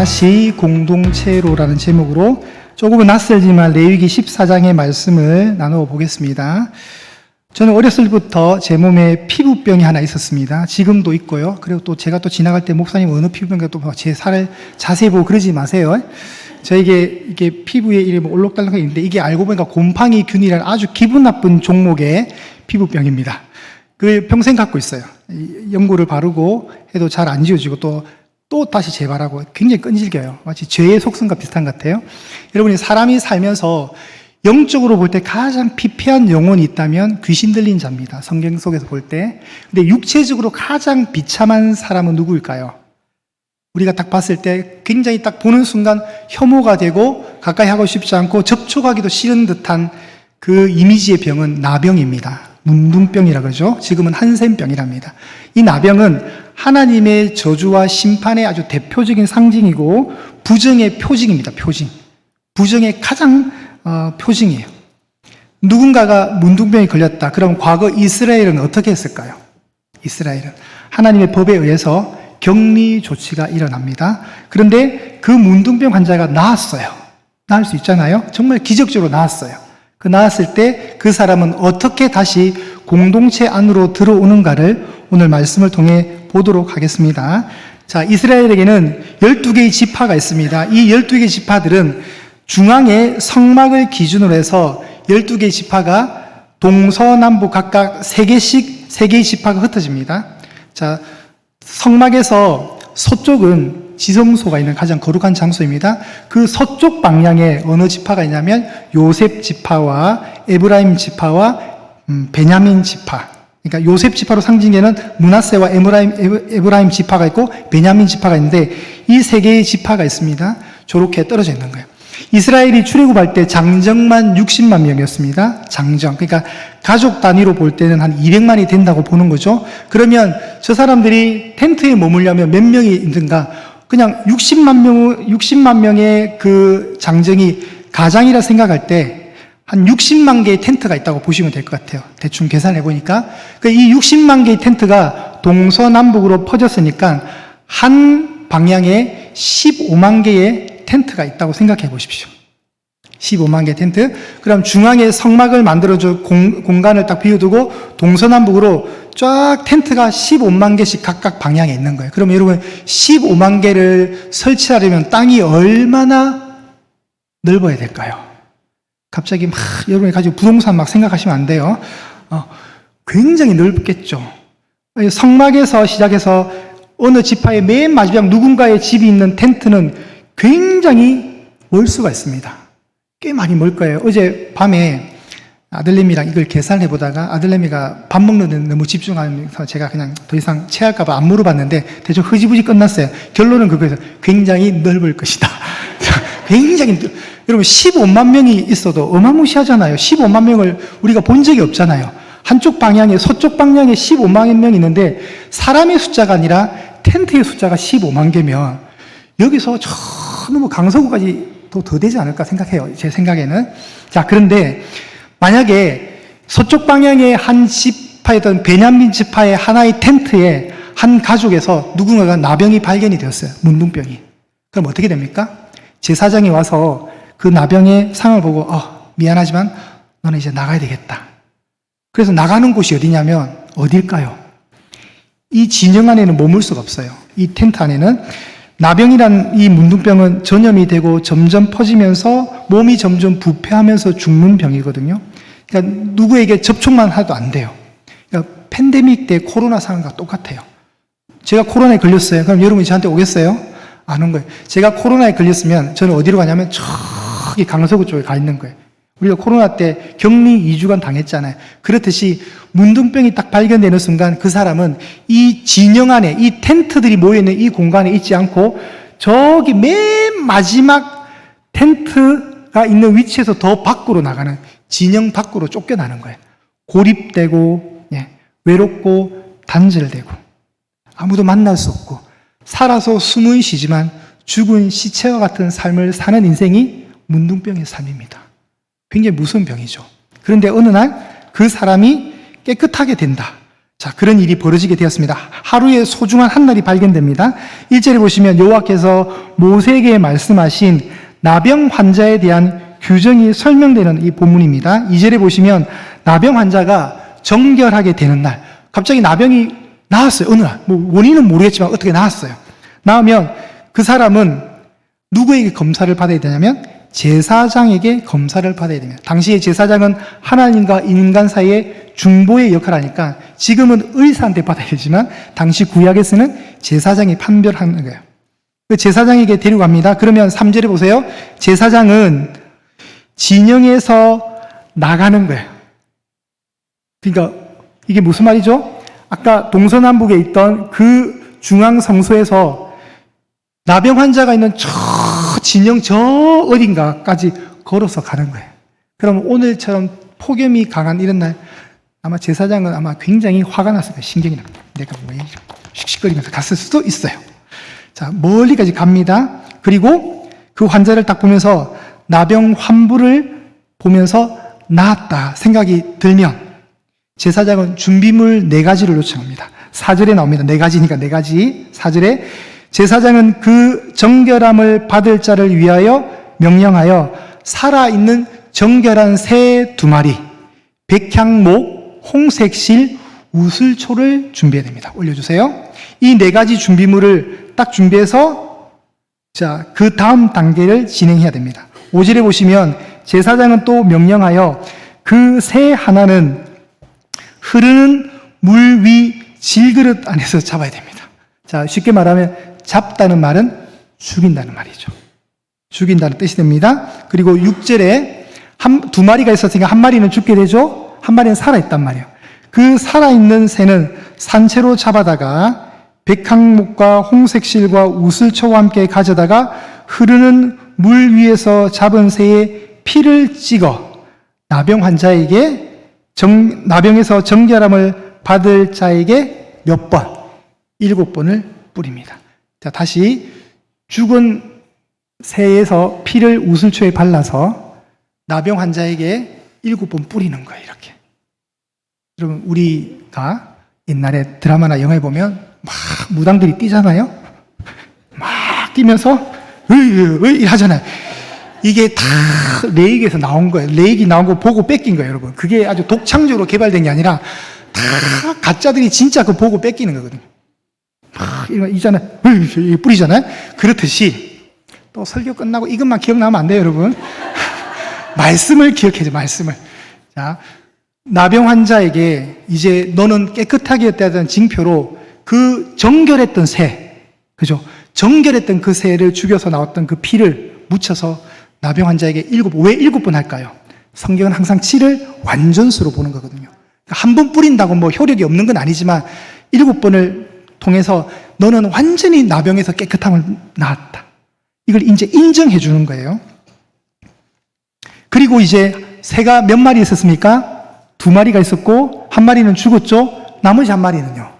있습니다. 제2공동체로라는 제목으로 조금은 낯설지만 레위기 14장의 말씀을 나누어 보겠습니다. 저는 어렸을 때부터 제 몸에 피부병이 하나 있었습니다. 지금도 있고요. 그리고 또 제가 또 지나갈 때 목사님 어느 피부병인가 또 제 살을 자세히 보고 그러지 마세요. 저에게 이게 피부에 이렇게 올록달록한 게 있는데 이게 알고 보니까 곰팡이균이라는 아주 기분 나쁜 종목의 피부병입니다. 그걸 평생 갖고 있어요. 연고를 바르고 해도 잘 안 지워지고 또 다시 재발하고 굉장히 끈질겨요. 마치 죄의 속성과 비슷한 것 같아요. 여러분이 사람이 살면서 영적으로 볼 때 가장 피폐한 영혼이 있다면 귀신 들린 자입니다. 성경 속에서 볼 때. 근데 육체적으로 가장 비참한 사람은 누구일까요? 우리가 딱 봤을 때 굉장히 딱 보는 순간 혐오가 되고 가까이 하고 싶지 않고 접촉하기도 싫은 듯한 그 이미지의 병은 나병입니다. 문둥병이라 그러죠. 지금은 한센병이랍니다. 이 나병은 하나님의 저주와 심판의 아주 대표적인 상징이고 부정의 표징입니다. 표징. 부정의 가장 표징이에요. 누군가가 문둥병에 걸렸다. 그럼 과거 이스라엘은 어떻게 했을까요? 이스라엘은 하나님의 법에 의해서 격리 조치가 일어납니다. 그런데 그 문둥병 환자가 나았어요. 나을 수 있잖아요. 정말 기적적으로 나았어요. 그 나았을 때 그 사람은 어떻게 다시 공동체 안으로 들어오는가를 오늘 말씀을 통해 보도록 하겠습니다. 자, 이스라엘에게는 12개의 지파가 있습니다. 이 12개의 지파들은 중앙에 성막을 기준으로 해서 12개의 지파가 동서남북 각각 3개의 지파가 흩어집니다. 자, 성막에서 서쪽은 지성소가 있는 가장 거룩한 장소입니다. 그 서쪽 방향에 어느 지파가 있냐면 요셉 지파와 에브라임 지파와 베냐민 지파. 그러니까 요셉 지파로 상징되는 므낫세와 에브라임 지파가 있고 베냐민 지파가 있는데 이 3개의 지파가 있습니다. 저렇게 떨어져 있는 거예요. 이스라엘이 출애굽할 때 장정만 60만 명이었습니다. 장정. 그러니까 가족 단위로 볼 때는 한 200만이 된다고 보는 거죠. 그러면 저 사람들이 텐트에 머물려면 몇 명이 있는가? 그냥 60만 명의 그 장정이 가장이라 생각할 때 한 60만 개의 텐트가 있다고 보시면 될 것 같아요. 대충 계산해 보니까. 이 60만 개의 텐트가 동서남북으로 퍼졌으니까 한 방향에 15만 개의 텐트가 있다고 생각해 보십시오. 15만 개 텐트. 그럼 중앙에 성막을 만들어줘 공간을 딱 비워두고 동서남북으로 쫙 텐트가 15만 개씩 각각 방향에 있는 거예요. 그럼 여러분 15만 개를 설치하려면 땅이 얼마나 넓어야 될까요? 갑자기 여러분이 가지고 부동산 막 생각하시면 안 돼요. 굉장히 넓겠죠. 성막에서 시작해서 어느 지파의 맨 마지막 누군가의 집이 있는 텐트는 굉장히 멀 수가 있습니다. 꽤 많이 멀 거예요. 어제 밤에 아들내미랑 이걸 계산해 보다가 아들내미가 밥 먹는 데 너무 집중하면서 제가 그냥 더 이상 체할까봐 안 물어봤는데 대충 흐지부지 끝났어요. 결론은 그거에서 굉장히 넓을 것이다. 굉장히 여러분 15만 명이 있어도 어마무시하잖아요. 15만 명을 우리가 본 적이 없잖아요. 한쪽 방향에 서쪽 방향에 15만 명이 있는데 사람의 숫자가 아니라 텐트의 숫자가 15만 개면 여기서 저 너무 강서구까지 더 되지 않을까 생각해요. 제 생각에는. 자, 그런데 만약에 서쪽 방향의 한 지파였던 베냐민 지파의 하나의 텐트에 한 가족에서 누군가가 나병이 발견이 되었어요. 문둥병이. 그럼 어떻게 됩니까? 제사장이 와서 그 나병의 상을 보고 미안하지만 너는 이제 나가야 되겠다. 그래서 나가는 곳이 어디냐면 어딜까요? 이 진영 안에는 머물 수가 없어요. 이 텐트 안에는. 나병이란 이 문둥병은 전염이 되고 점점 퍼지면서 몸이 점점 부패하면서 죽는 병이거든요. 그러니까 누구에게 접촉만 해도 안 돼요. 그러니까 팬데믹 때 코로나 상황과 똑같아요. 제가 코로나에 걸렸어요. 그럼 여러분이 저한테 오겠어요? 안 온 거예요. 제가 코로나에 걸렸으면 저는 어디로 가냐면 저기 강서구 쪽에 가 있는 거예요. 우리가 코로나 때 격리 2주간 당했잖아요. 그렇듯이 문둥병이 딱 발견되는 순간 그 사람은 이 진영 안에 이 텐트들이 모여있는 이 공간에 있지 않고 저기 맨 마지막 텐트가 있는 위치에서 더 밖으로 나가는 진영 밖으로 쫓겨나는 거예요. 고립되고 외롭고 단절되고 아무도 만날 수 없고 살아서 숨은 쉬지만 죽은 시체와 같은 삶을 사는 인생이 문둥병의 삶입니다. 굉장히 무서운 병이죠. 그런데 어느 날 그 사람이 깨끗하게 된다. 자, 그런 일이 벌어지게 되었습니다. 하루에 소중한 한 날이 발견됩니다. 1절에 보시면 여호와께서 모세에게 말씀하신 나병 환자에 대한 규정이 설명되는 이 본문입니다. 2절에 보시면 나병 환자가 정결하게 되는 날, 갑자기 나병이 나았어요. 어느 날, 원인은 모르겠지만 어떻게 나았어요. 나으면 그 사람은 누구에게 검사를 받아야 되냐면 제사장에게 검사를 받아야 됩니다. 당시에 제사장은 하나님과 인간 사이에 중보의 역할을 하니까 지금은 의사한테 받아야 되지만 당시 구약에서는 제사장이 판별하는 거예요. 그 제사장에게 데려갑니다. 그러면 3절에 보세요. 제사장은 진영에서 나가는 거예요. 그러니까 이게 무슨 말이죠? 아까 동서남북에 있던 그 중앙 성소에서 나병 환자가 있는 저 진영 저 어딘가까지 걸어서 가는 거예요. 그럼 오늘처럼 폭염이 강한 이런 날 아마 제사장은 아마 굉장히 화가 났을 거예요. 신경이 납니다. 내가 왜 이렇게 씩씩거리면서 갔을 수도 있어요. 자, 멀리까지 갑니다. 그리고 그 환자를 딱 보면서 나병 환부를 보면서 나았다 생각이 들면 제사장은 준비물 4가지를 요청합니다. 4절에 나옵니다. 4가지니까 4가지. 4절에 제사장은 그 정결함을 받을 자를 위하여 명령하여 살아있는 정결한 새 2마리, 백향목, 홍색실, 우슬초를 준비해야 됩니다. 올려주세요. 이 4가지 준비물을 딱 준비해서 자, 그 다음 단계를 진행해야 됩니다. 5절에 보시면 제사장은 또 명령하여 그 새 하나는 흐르는 물 위 질그릇 안에서 잡아야 됩니다. 자, 쉽게 말하면 잡다는 말은 죽인다는 말이죠. 죽인다는 뜻이 됩니다. 그리고 6절에 2마리가 있었으니까 1마리는 죽게 되죠. 1마리는 살아있단 말이에요. 그 살아있는 새는 산채로 잡아다가 백항목과 홍색실과 우슬초와 함께 가져다가 흐르는 물 위에서 잡은 새의 피를 찍어 나병 환자에게 나병에서 정결함을 받을 자에게 몇 번? 7번을 뿌립니다. 자, 다시 죽은 새에서 피를 우슬초에 발라서 나병 환자에게 7번 뿌리는 거예요. 이렇게. 여러분, 우리가 옛날에 드라마나 영화에 보면 막 무당들이 뛰잖아요. 막 뛰면서 으이 하잖아요. 이게 다 레이기에서 나온 거예요. 레이기 나온 거 보고 뺏긴 거예요, 여러분. 그게 아주 독창적으로 개발된 게 아니라 다 가짜들이 진짜 그거 보고 뺏기는 거거든요. 막 이잖아요. 뿌리잖아요. 그렇듯이 또 설교 끝나고 이것만 기억나면 안 돼요, 여러분. 말씀을 기억해줘, 말씀을. 자, 나병 환자에게 이제 너는 깨끗하게 했다는 징표로 그 정결했던 새, 그죠? 정결했던 그 새를 죽여서 나왔던 그 피를 묻혀서 나병 환자에게 왜 7번 할까요? 성경은 항상 7을 완전수로 보는 거거든요. 한 번 뿌린다고 뭐 효력이 없는 건 아니지만 7번을 통해서 너는 완전히 나병에서 깨끗함을 나았다. 이걸 이제 인정해 주는 거예요. 그리고 이제 새가 몇 마리 있었습니까? 2마리가 있었고 1마리는 죽었죠. 나머지 1마리는요.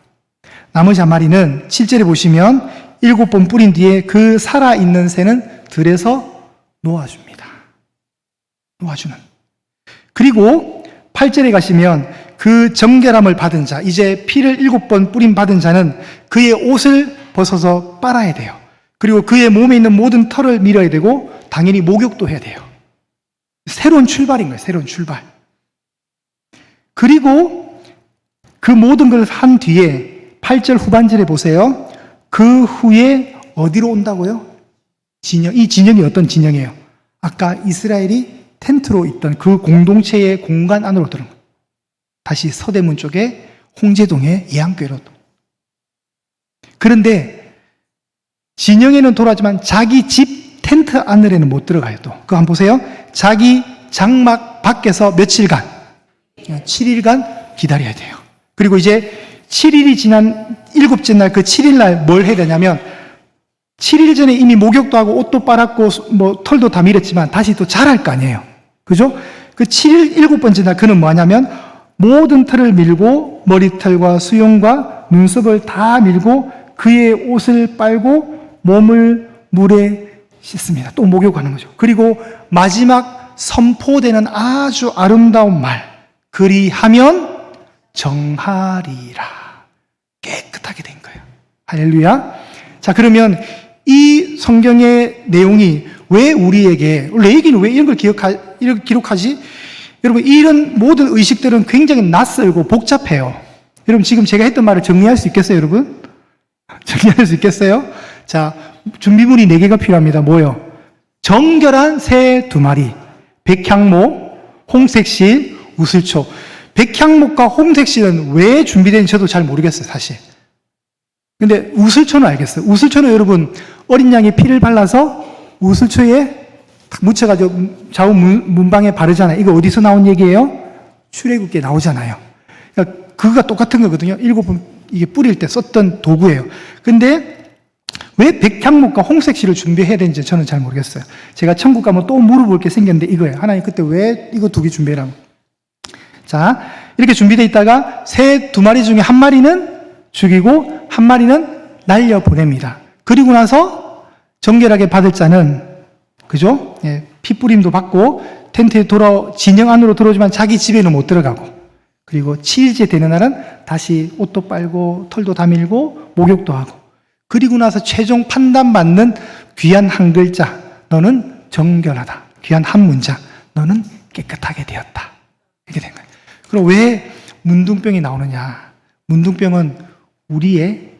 나머지 1마리는 7절에 보시면 7번 뿌린 뒤에 그 살아있는 새는 들에서 놓아줍니다. 놓아주는. 그리고 8절에 가시면 그 정결함을 받은 자, 이제 피를 7번 뿌림 받은 자는 그의 옷을 벗어서 빨아야 돼요. 그리고 그의 몸에 있는 모든 털을 밀어야 되고 당연히 목욕도 해야 돼요. 새로운 출발인 거예요. 새로운 출발. 그리고 그 모든 걸 한 뒤에 8절 후반절에 보세요. 그 후에 어디로 온다고요? 진영. 이 진영이 어떤 진영이에요? 아까 이스라엘이 텐트로 있던 그 공동체의 공간 안으로 들어온 거예요. 다시 서대문 쪽에 홍제동의 예안교회로. 그런데 진영에는 돌아가지만 자기 집 텐트 안으로는 못 들어가요. 또 그거 한번 보세요. 자기 장막 밖에서 며칠간 7일간 기다려야 돼요. 그리고 이제 7일이 지난 7째 날 그 7일 날 뭘 해야 되냐면 7일 전에 이미 목욕도 하고 옷도 빨았고 뭐 털도 다 밀었지만 다시 또 자랄 거 아니에요. 그죠? 그 7일 7번째 날 그는 뭐냐면 모든 털을 밀고 머리털과 수염과 눈썹을 다 밀고 그의 옷을 빨고 몸을 물에 씻습니다. 또 목욕하는 거죠. 그리고 마지막 선포되는 아주 아름다운 말. 그리하면 정하리라. 깨끗하게 된 거예요. 할렐루야. 자, 그러면 이 성경의 내용이 왜 우리에게, 레위기는 왜 이런 걸 이렇게 기록하지? 여러분, 이런 모든 의식들은 굉장히 낯설고 복잡해요. 여러분, 지금 제가 했던 말을 정리할 수 있겠어요, 여러분? 정리할 수 있겠어요? 자, 준비물이 4개가 필요합니다. 뭐요? 정결한 새 2마리, 백향목, 홍색실, 우슬초. 백향목과 홍색실은 왜 준비된지 저도 잘 모르겠어요, 사실. 근데 우슬초는 알겠어요. 우슬초는 여러분, 어린 양의 피를 발라서 우슬초에 탁 묻혀가지고 좌우 문방에 바르잖아요. 이거 어디서 나온 얘기예요? 출애굽기에 나오잖아요. 그러니까 그거가 똑같은 거거든요. 7번 이게 뿌릴 때 썼던 도구예요. 근데 왜 백향목과 홍색실을 준비해야 되는지 저는 잘 모르겠어요. 제가 천국 가면 또 물어볼 게 생겼는데 이거예요. 하나님 그때 왜 이거 2개 준비해라고. 자, 이렇게 준비되어 있다가 새 2마리 중에 1마리는 죽이고 1마리는 날려보냅니다. 그리고 나서 정결하게 받을 자는, 그죠? 예, 핏부림도 받고 텐트에 진영 안으로 들어오지만 자기 집에는 못 들어가고, 그리고 7일째 되는 날은 다시 옷도 빨고 털도 다 밀고 목욕도 하고, 그리고 나서 최종 판단받는 귀한 한 글자, 너는 정결하다. 귀한 한 문장, 너는 깨끗하게 되었다. 이렇게 된 거예요. 그럼 왜 문둥병이 나오느냐? 문둥병은 우리의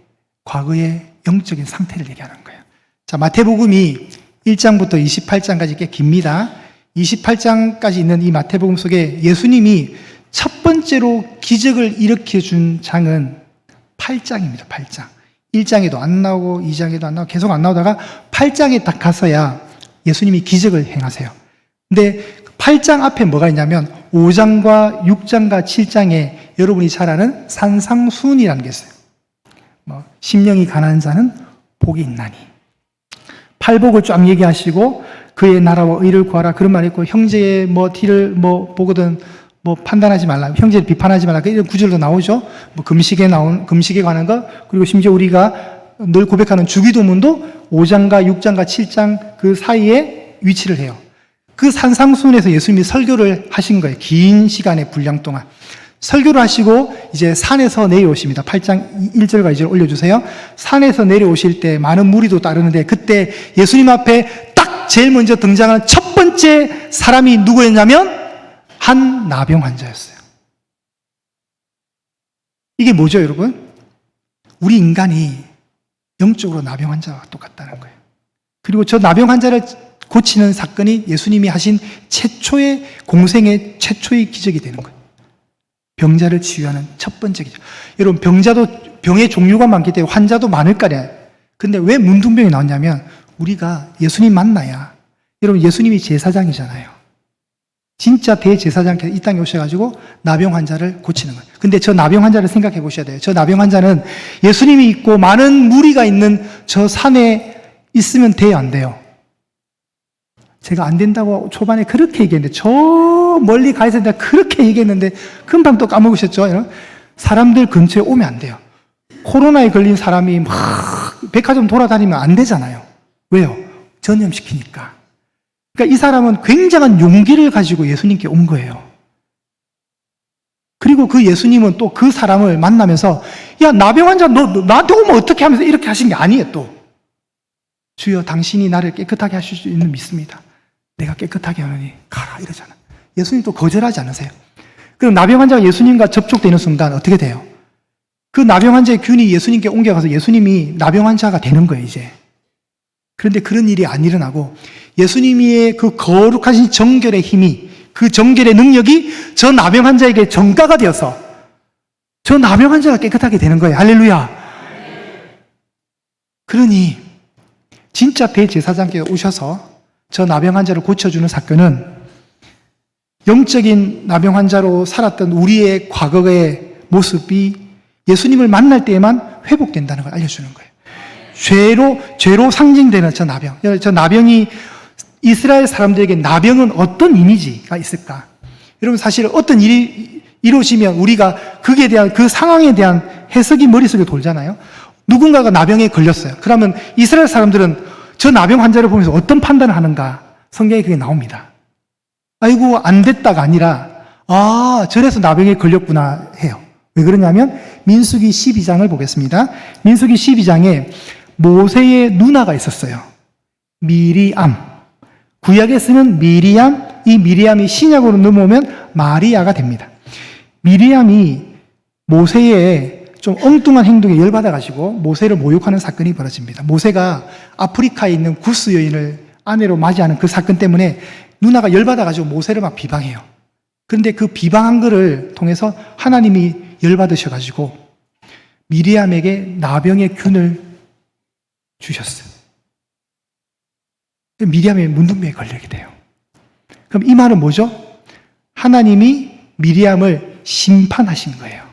과거의 영적인 상태를 얘기하는 거예요. 자, 마태복음이 1장부터 28장까지 꽤 깁니다. 28장까지 있는 이 마태복음 속에 예수님이 첫 번째로 기적을 일으켜 준 장은 8장입니다. 8장. 1장에도 안 나오고 2장에도 안 나오고 계속 안 나오다가 8장에 딱 가서야 예수님이 기적을 행하세요. 근데 8장 앞에 뭐가 있냐면 5장과 6장과 7장에 여러분이 잘 아는 산상수훈이라는 게 있어요. 심령이 가난한 자는 복이 있나니. 팔복을 쫙 얘기하시고 그의 나라와 의를 구하라 그런 말이 있고, 형제의 뒤를 보거든 판단하지 말라, 형제를 비판하지 말라, 이런 구절도 나오죠. 금식에 관한 거, 그리고 심지어 우리가 늘 고백하는 주기도문도 5장과 6장과 7장 그 사이에 위치를 해요. 그 산상수훈에서 예수님이 설교를 하신 거예요. 긴 시간의 분량 동안 설교를 하시고 이제 산에서 내려오십니다. 8장 1절과 2절 올려주세요. 산에서 내려오실 때 많은 무리도 따르는데, 그때 예수님 앞에 딱 제일 먼저 등장하는 첫 번째 사람이 누구였냐면 한 나병 환자였어요. 이게 뭐죠, 여러분? 우리 인간이 영적으로 나병 환자와 똑같다는 거예요. 그리고 저 나병 환자를 고치는 사건이 예수님이 하신 공생의 최초의 기적이 되는 거예요. 병자를 치유하는 첫 번째 기적. 여러분, 병의 종류가 많기 때문에 환자도 많을 거래요. 근데 왜 문둥병이 나왔냐면, 우리가 예수님 만나야, 여러분, 예수님이 제사장이잖아요. 진짜 대제사장께서 이 땅에 오셔가지고 나병 환자를 고치는 거예요. 근데 저 나병 환자를 생각해 보셔야 돼요. 저 나병 환자는 예수님이 있고 많은 무리가 있는 저 산에 있으면 돼요, 안 돼요? 제가 안 된다고 초반에 그렇게 얘기했는데, 저 멀리 가 있어야 된다 그렇게 얘기했는데 금방 또 까먹으셨죠? 사람들 근처에 오면 안 돼요. 코로나에 걸린 사람이 막 백화점 돌아다니면 안 되잖아요. 왜요? 전염시키니까. 그러니까 이 사람은 굉장한 용기를 가지고 예수님께 온 거예요. 그리고 그 예수님은 또 그 사람을 만나면서, 야, 나병 환자 너 나한테 오면 어떻게 하면서 이렇게 하신 게 아니에요. 또 주여 당신이 나를 깨끗하게 하실 수 있는 믿습니다. 내가 깨끗하게 하느니 가라 이러잖아. 예수님 또 거절하지 않으세요. 그럼 나병 환자가 예수님과 접촉되는 순간 어떻게 돼요? 그 나병 환자의 균이 예수님께 옮겨가서 예수님이 나병 환자가 되는 거예요, 이제. 그런데 그런 일이 안 일어나고, 예수님의 그 거룩하신 정결의 힘이, 그 정결의 능력이 저 나병 환자에게 전가가 되어서 저 나병 환자가 깨끗하게 되는 거예요. 할렐루야. 그러니 진짜 대제사장께서 오셔서 저 나병 환자를 고쳐주는 사건은 영적인 나병 환자로 살았던 우리의 과거의 모습이 예수님을 만날 때에만 회복된다는 걸 알려주는 거예요. 죄로 상징되는 저 나병. 저 나병이 이스라엘 사람들에게 나병은 어떤 이미지가 있을까? 여러분, 사실 어떤 일이 이루어지면 우리가 그에 대한, 그 상황에 대한 해석이 머릿속에 돌잖아요. 누군가가 나병에 걸렸어요. 그러면 이스라엘 사람들은 저 나병 환자를 보면서 어떤 판단을 하는가? 성경에 그게 나옵니다. 아이고, 안 됐다가 아니라, 아, 저래서 나병에 걸렸구나 해요. 왜 그러냐면 민수기 12장을 보겠습니다. 민수기 12장에 모세의 누나가 있었어요. 미리암. 구약에 쓰는 미리암, 이 미리암이 신약으로 넘어오면 마리아가 됩니다. 미리암이 모세의 좀 엉뚱한 행동에 열받아가지고 모세를 모욕하는 사건이 벌어집니다. 모세가 아프리카에 있는 구스 여인을 아내로 맞이하는 그 사건 때문에 누나가 열받아가지고 모세를 막 비방해요. 그런데 그 비방한 거를 통해서 하나님이 열받으셔가지고 미리암에게 나병의 균을 주셨어요. 미리암의 문둥병에 걸리게 돼요. 그럼 이 말은 뭐죠? 하나님이 미리암을 심판하신 거예요.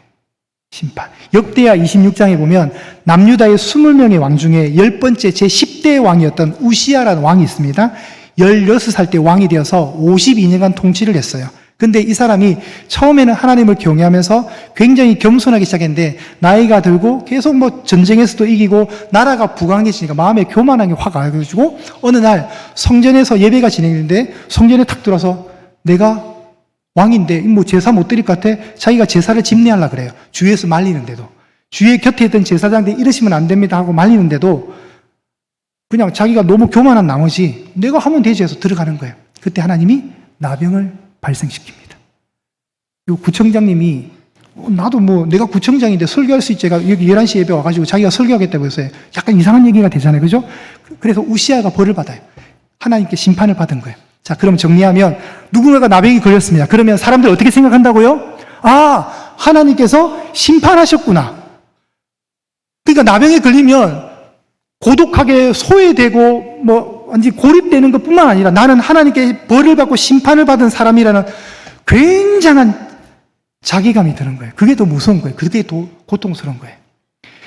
심판. 역대하 26장에 보면 남유다의 20명의 왕 중에 10번째 제10대 왕이었던 우시아라는 왕이 있습니다. 16살 때 왕이 되어서 52년간 통치를 했어요. 근데 이 사람이 처음에는 하나님을 경외하면서 굉장히 겸손하게 시작했는데 나이가 들고 계속 뭐 전쟁에서도 이기고 나라가 부강해지니까 마음에 교만한 게 확 와가지고 어느 날 성전에서 예배가 진행되는데 성전에 탁 들어와서 내가 왕인데 뭐 제사 못 드릴 것 같아 자기가 제사를 집례하려고 그래요. 주위에서 말리는데도 주위에 곁에 있던 제사장들이 이러시면 안 됩니다 하고 말리는데도 그냥 자기가 너무 교만한 나머지 내가 하면 되지 해서 들어가는 거예요. 그때 하나님이 나병을 발생시킵니다. 요 구청장님이 나도 뭐 내가 구청장인데 설교할 수 있지. 여기 11시 예배 와가지고 자기가 설교하겠다고 했어요. 약간 이상한 얘기가 되잖아요. 그죠? 그래서 우시아가 벌을 받아요. 하나님께 심판을 받은 거예요. 자, 그럼 정리하면 누군가가 나병이 걸렸습니다. 그러면 사람들 어떻게 생각한다고요? 아, 하나님께서 심판하셨구나. 그러니까 나병에 걸리면 고독하게 소외되고 뭐 완전히 고립되는 것뿐만 아니라 나는 하나님께 벌을 받고 심판을 받은 사람이라는 굉장한 자괴감이 드는 거예요. 그게 더 무서운 거예요. 그게 더 고통스러운 거예요.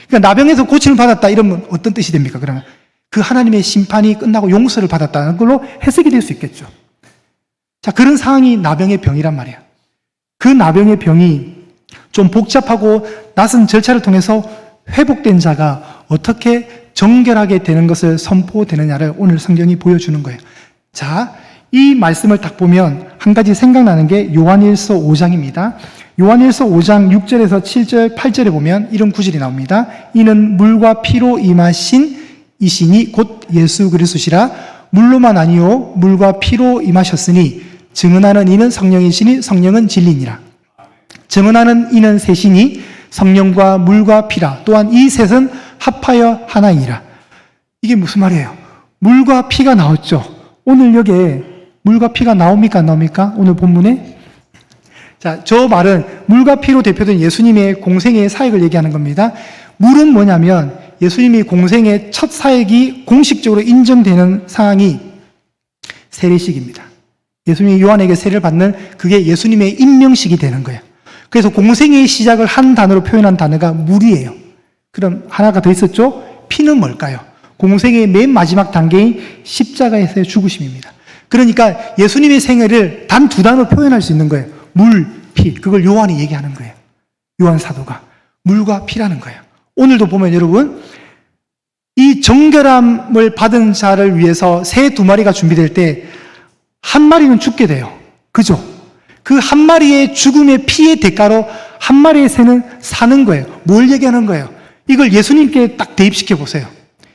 그러니까 나병에서 고침을 받았다 이러면 어떤 뜻이 됩니까? 그러면 그 하나님의 심판이 끝나고 용서를 받았다는 걸로 해석이 될 수 있겠죠. 자, 그런 상황이 나병의 병이란 말이에요. 그 나병의 병이 좀 복잡하고 낯선 절차를 통해서 회복된 자가 어떻게 정결하게 되는 것을 선포되느냐를 오늘 성경이 보여주는 거예요. 자, 이 말씀을 딱 보면 한 가지 생각나는 게 요한일서 5장입니다. 요한일서 5장 6절에서 7절, 8절에 보면 이런 구절이 나옵니다. 이는 물과 피로 임하신 이시니 곧 예수 그리스도시라. 물로만 아니요 물과 피로 임하셨으니 증언하는 이는 성령이시니 성령은 진리니라. 증언하는 이는 셋이니 성령과 물과 피라. 또한 이 셋은 합하여 하나이니라. 이게 무슨 말이에요? 물과 피가 나왔죠. 오늘 여기에 물과 피가 나옵니까 안 나옵니까? 오늘 본문에. 자, 저 말은 물과 피로 대표된 예수님의 공생의 사역을 얘기하는 겁니다. 물은 뭐냐면 예수님이 공생의 첫 사역이 공식적으로 인정되는 상황이 세례식입니다. 예수님이 요한에게 세례를 받는 그게 예수님의 임명식이 되는 거예요. 그래서 공생의 시작을 한 단어로 표현한 단어가 물이에요. 그럼 하나가 더 있었죠? 피는 뭘까요? 공생의 맨 마지막 단계인 십자가에서의 죽으심입니다. 그러니까 예수님의 생애를 단 두 단어로 표현할 수 있는 거예요. 물, 피. 그걸 요한이 얘기하는 거예요. 요한 사도가. 물과 피라는 거예요. 오늘도 보면 여러분, 이 정결함을 받은 자를 위해서 새 2마리가 준비될 때 한 마리는 죽게 돼요. 그죠? 그 한 마리의 죽음의 피의 대가로 한 마리의 새는 사는 거예요. 뭘 얘기하는 거예요? 이걸 예수님께 딱 대입시켜 보세요.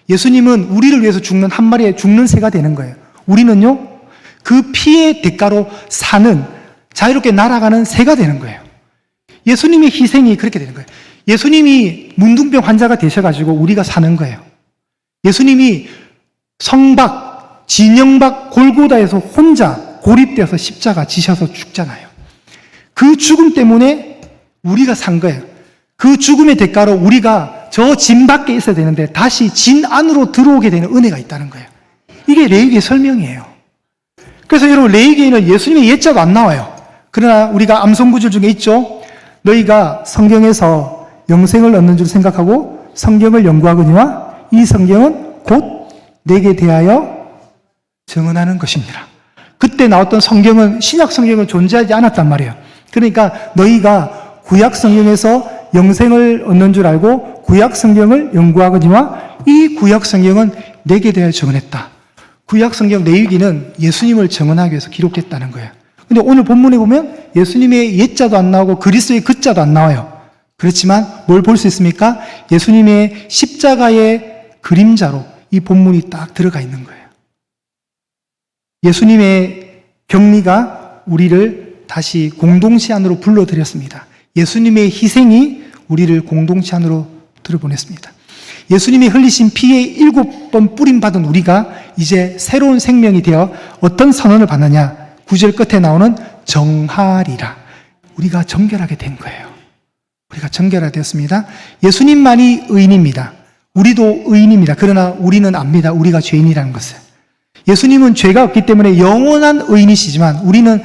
예수님은 우리를 위해서 죽는 한 마리의 죽는 새가 되는 거예요. 우리는요, 그 피의 대가로 사는, 자유롭게 날아가는 새가 되는 거예요. 예수님의 희생이 그렇게 되는 거예요. 예수님이 문둥병 환자가 되셔가지고 우리가 사는 거예요. 예수님이 성박, 진영박, 골고다에서 혼자 고립되어서 십자가 지셔서 죽잖아요. 그 죽음 때문에 우리가 산 거예요. 그 죽음의 대가로 우리가 저 진 밖에 있어야 되는데 다시 진 안으로 들어오게 되는 은혜가 있다는 거예요. 이게 레위기의 설명이에요. 그래서 여러분, 레위기에는 예수님의 예자도 안 나와요. 그러나 우리가 암송구절 중에 있죠. 너희가 성경에서 영생을 얻는 줄 생각하고 성경을 연구하거니와 이 성경은 곧 내게 대하여 증언하는 것입니다. 그때 나왔던 성경은 신약 성경은 존재하지 않았단 말이에요. 그러니까 너희가 구약 성경에서 영생을 얻는 줄 알고 구약 성경을 연구하거니와 이 구약 성경은 내게 대하여 증언했다. 구약 성경 레위기는 예수님을 증언하기 위해서 기록됐다는 거예요. 근데 오늘 본문에 보면 예수님의 예자도 안 나오고 그리스도의 그자도 안 나와요. 그렇지만 뭘 볼 수 있습니까? 예수님의 십자가의 그림자로 이 본문이 딱 들어가 있는 거예요. 예수님의 격리가 우리를 다시 공동체 안으로 불러들였습니다. 예수님의 희생이 우리를 공동체 안으로 들어보냈습니다. 예수님이 흘리신 피에 7번 뿌림받은 우리가 이제 새로운 생명이 되어 어떤 선언을 받느냐? 9절 끝에 나오는 정하리라. 우리가 정결하게 된 거예요. 우리가 정결하게 되었습니다. 예수님만이 의인입니다. 우리도 의인입니다. 그러나 우리는 압니다. 우리가 죄인이라는 것을. 예수님은 죄가 없기 때문에 영원한 의인이시지만 우리는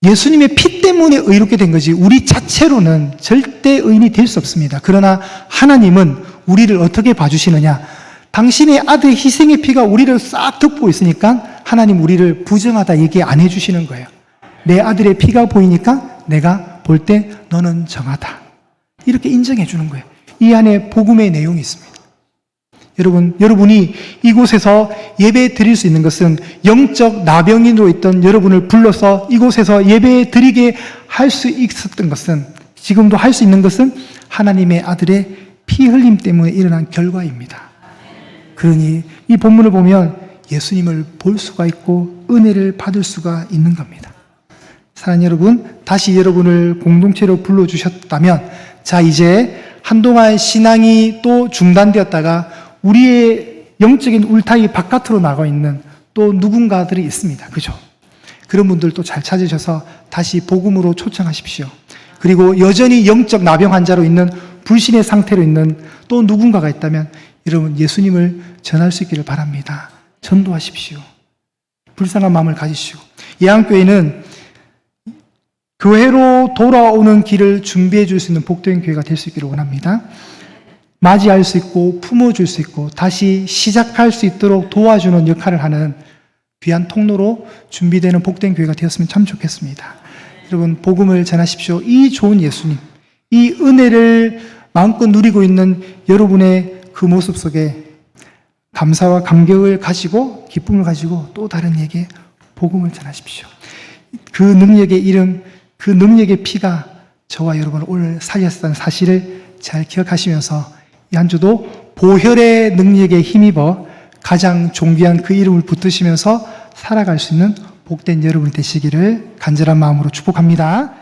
예수님의 피 때문에 의롭게 된 거지 우리 자체로는 절대 의인이 될 수 없습니다. 그러나 하나님은 우리를 어떻게 봐주시느냐? 당신의 아들의 희생의 피가 우리를 싹 덮고 있으니까 하나님 우리를 부정하다 얘기 안 해주시는 거예요. 내 아들의 피가 보이니까 내가 볼 때 너는 정하다. 이렇게 인정해 주는 거예요. 이 안에 복음의 내용이 있습니다. 여러분이 이곳에서 예배 드릴 수 있는 것은 영적 나병인으로 있던 여러분을 불러서 이곳에서 예배 드리게 할 수 있었던 것은, 지금도 할 수 있는 것은 하나님의 아들의 피 흘림 때문에 일어난 결과입니다. 그러니 이 본문을 보면 예수님을 볼 수가 있고 은혜를 받을 수가 있는 겁니다. 사랑하는 여러분, 다시 여러분을 공동체로 불러주셨다면, 자, 이제 한동안 신앙이 또 중단되었다가 우리의 영적인 울타리 바깥으로 나가 있는 또 누군가들이 있습니다. 그죠? 그런 분들도 잘 찾으셔서 다시 복음으로 초청하십시오. 그리고 여전히 영적 나병 환자로 있는 불신의 상태로 있는 또 누군가가 있다면 여러분 예수님을 전할 수 있기를 바랍니다. 전도하십시오. 불쌍한 마음을 가지시고, 예안교회는 교회로 돌아오는 길을 준비해 줄 수 있는 복된 교회가 될 수 있기를 원합니다. 맞이할 수 있고 품어줄 수 있고 다시 시작할 수 있도록 도와주는 역할을 하는 귀한 통로로 준비되는 복된 교회가 되었으면 참 좋겠습니다. 여러분 복음을 전하십시오. 이 좋은 예수님, 이 은혜를 마음껏 누리고 있는 여러분의 그 모습 속에 감사와 감격을 가지고 기쁨을 가지고 또 다른 이에게 복음을 전하십시오. 그 능력의 이름, 그 능력의 피가 저와 여러분을 오늘 살렸다는 사실을 잘 기억하시면서 이 한 주도 보혈의 능력에 힘입어 가장 존귀한 그 이름을 붙드시면서 살아갈 수 있는 복된 여러분 되시기를 간절한 마음으로 축복합니다.